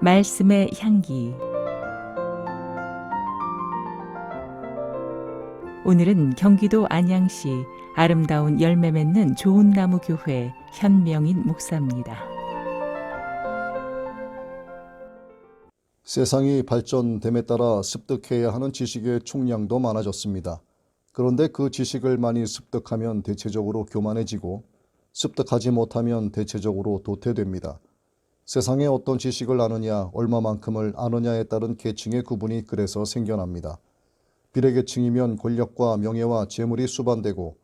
말씀의 향기. 오늘은 경기도 안양시 아름다운 열매 맺는 좋은 나무 교회 현명인 목사입니다. 세상이 발전됨에 따라 습득해야 하는 지식의 총량도 많아졌습니다. 그런데 그 지식을 많이 습득하면 대체적으로 교만해지고 습득하지 못하면 대체적으로 도태됩니다. 세상에 어떤 지식을 아느냐, 얼마만큼을 아느냐에 따른 계층의 구분이 그래서 생겨납니다. 비례계층이면 권력과 명예와 재물이 수반되고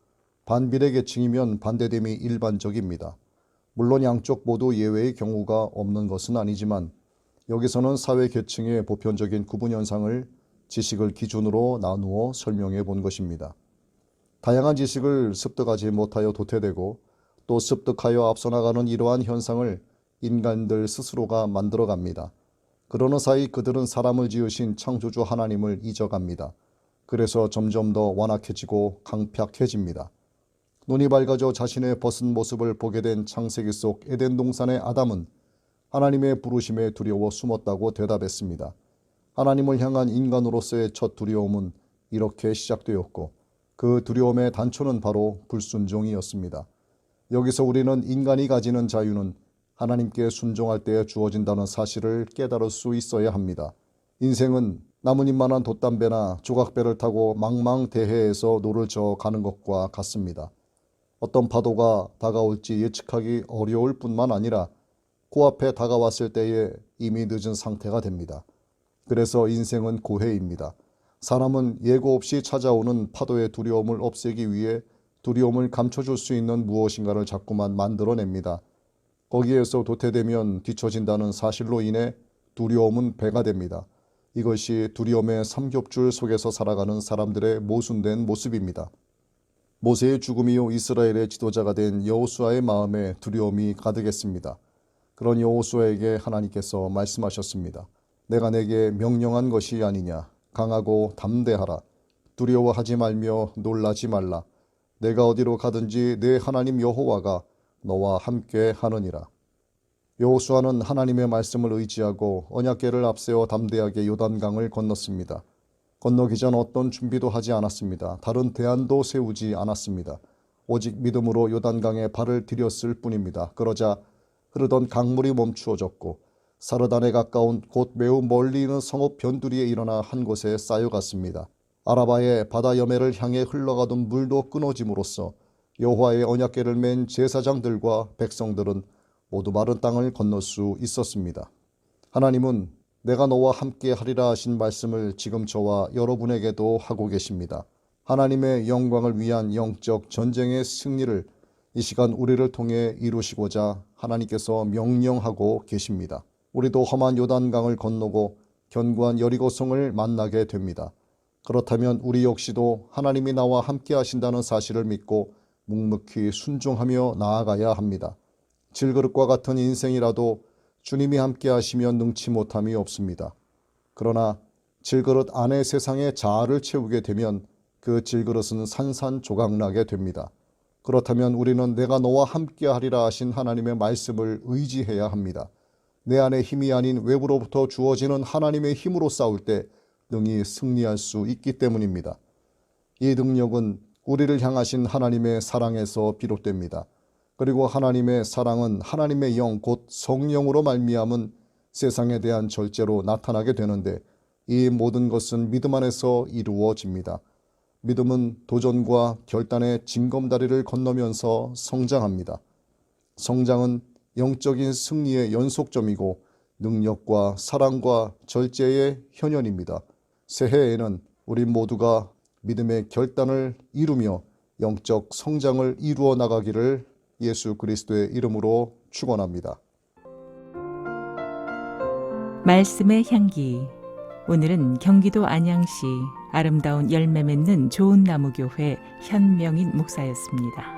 반비례계층이면 반대됨이 일반적입니다. 물론 양쪽 모두 예외의 경우가 없는 것은 아니지만 여기서는 사회계층의 보편적인 구분 현상을 지식을 기준으로 나누어 설명해 본 것입니다. 다양한 지식을 습득하지 못하여 도태되고 또 습득하여 앞서 나가는 이러한 현상을 인간들 스스로가 만들어갑니다. 그러는 사이 그들은 사람을 지으신 창조주 하나님을 잊어갑니다. 그래서 점점 더 완악해지고 강팍해집니다. 눈이 밝아져 자신의 벗은 모습을 보게 된 창세기 속 에덴 동산의 아담은 하나님의 부르심에 두려워 숨었다고 대답했습니다. 하나님을 향한 인간으로서의 첫 두려움은 이렇게 시작되었고 그 두려움의 단초는 바로 불순종이었습니다. 여기서 우리는 인간이 가지는 자유는 하나님께 순종할 때에 주어진다는 사실을 깨달을 수 있어야 합니다. 인생은 나뭇잎만한 돛담배나 조각배를 타고 망망대해에서 노를 저어 가는 것과 같습니다. 어떤 파도가 다가올지 예측하기 어려울 뿐만 아니라 코앞에 다가왔을 때에 이미 늦은 상태가 됩니다. 그래서 인생은 고해입니다. 사람은 예고 없이 찾아오는 파도의 두려움을 없애기 위해 두려움을 감춰줄 수 있는 무엇인가를 자꾸만 만들어냅니다. 거기에서 도태되면 뒤처진다는 사실로 인해 두려움은 배가 됩니다. 이것이 두려움의 삼겹줄 속에서 살아가는 사람들의 모순된 모습입니다. 모세의 죽음 이후 이스라엘의 지도자가 된 여호수아의 마음에 두려움이 가득했습니다. 그런 여호수아에게 하나님께서 말씀하셨습니다. 내가 내게 명령한 것이 아니냐. 강하고 담대하라. 두려워하지 말며 놀라지 말라. 내가 어디로 가든지 내 하나님 여호와가 너와 함께 하느니라. 여호수아는 하나님의 말씀을 의지하고 언약궤를 앞세워 담대하게 요단강을 건넜습니다. 건너기 전 어떤 준비도 하지 않았습니다. 다른 대안도 세우지 않았습니다. 오직 믿음으로 요단강에 발을 들였을 뿐입니다. 그러자 흐르던 강물이 멈추어졌고 사르단에 가까운 곧 매우 멀리 있는 성읍 변두리에 일어나 한 곳에 쌓여갔습니다. 아라바의 바다 여매를 향해 흘러가던 물도 끊어짐으로써 여호와의 언약궤를 맨 제사장들과 백성들은 모두 마른 땅을 건널 수 있었습니다. 하나님은 내가 너와 함께 하리라 하신 말씀을 지금 저와 여러분에게도 하고 계십니다. 하나님의 영광을 위한 영적 전쟁의 승리를 이 시간 우리를 통해 이루시고자 하나님께서 명령하고 계십니다. 우리도 험한 요단강을 건너고 견고한 여리고성을 만나게 됩니다. 그렇다면 우리 역시도 하나님이 나와 함께 하신다는 사실을 믿고 묵묵히 순종하며 나아가야 합니다. 질그릇과 같은 인생이라도 주님이 함께 하시면 능치 못함이 없습니다. 그러나 질그릇 안에 세상의 자아를 채우게 되면 그 질그릇은 산산조각나게 됩니다. 그렇다면 우리는 내가 너와 함께 하리라 하신 하나님의 말씀을 의지해야 합니다. 내 안에 힘이 아닌 외부로부터 주어지는 하나님의 힘으로 싸울 때 능히 승리할 수 있기 때문입니다. 이 능력은 우리를 향하신 하나님의 사랑에서 비롯됩니다. 그리고 하나님의 사랑은 하나님의 영 곧 성령으로 말미암은 세상에 대한 절제로 나타나게 되는데 이 모든 것은 믿음 안에서 이루어집니다. 믿음은 도전과 결단의 징검다리를 건너면서 성장합니다. 성장은 영적인 승리의 연속점이고 능력과 사랑과 절제의 현현입니다. 새해에는 우리 모두가 믿음의 결단을 이루며 영적 성장을 이루어 나가기를 예수 그리스도의 이름으로 축원합니다. 말씀의 향기. 오늘은 경기도 안양시 아름다운 열매 맺는 좋은 나무 교회 현명인 목사였습니다.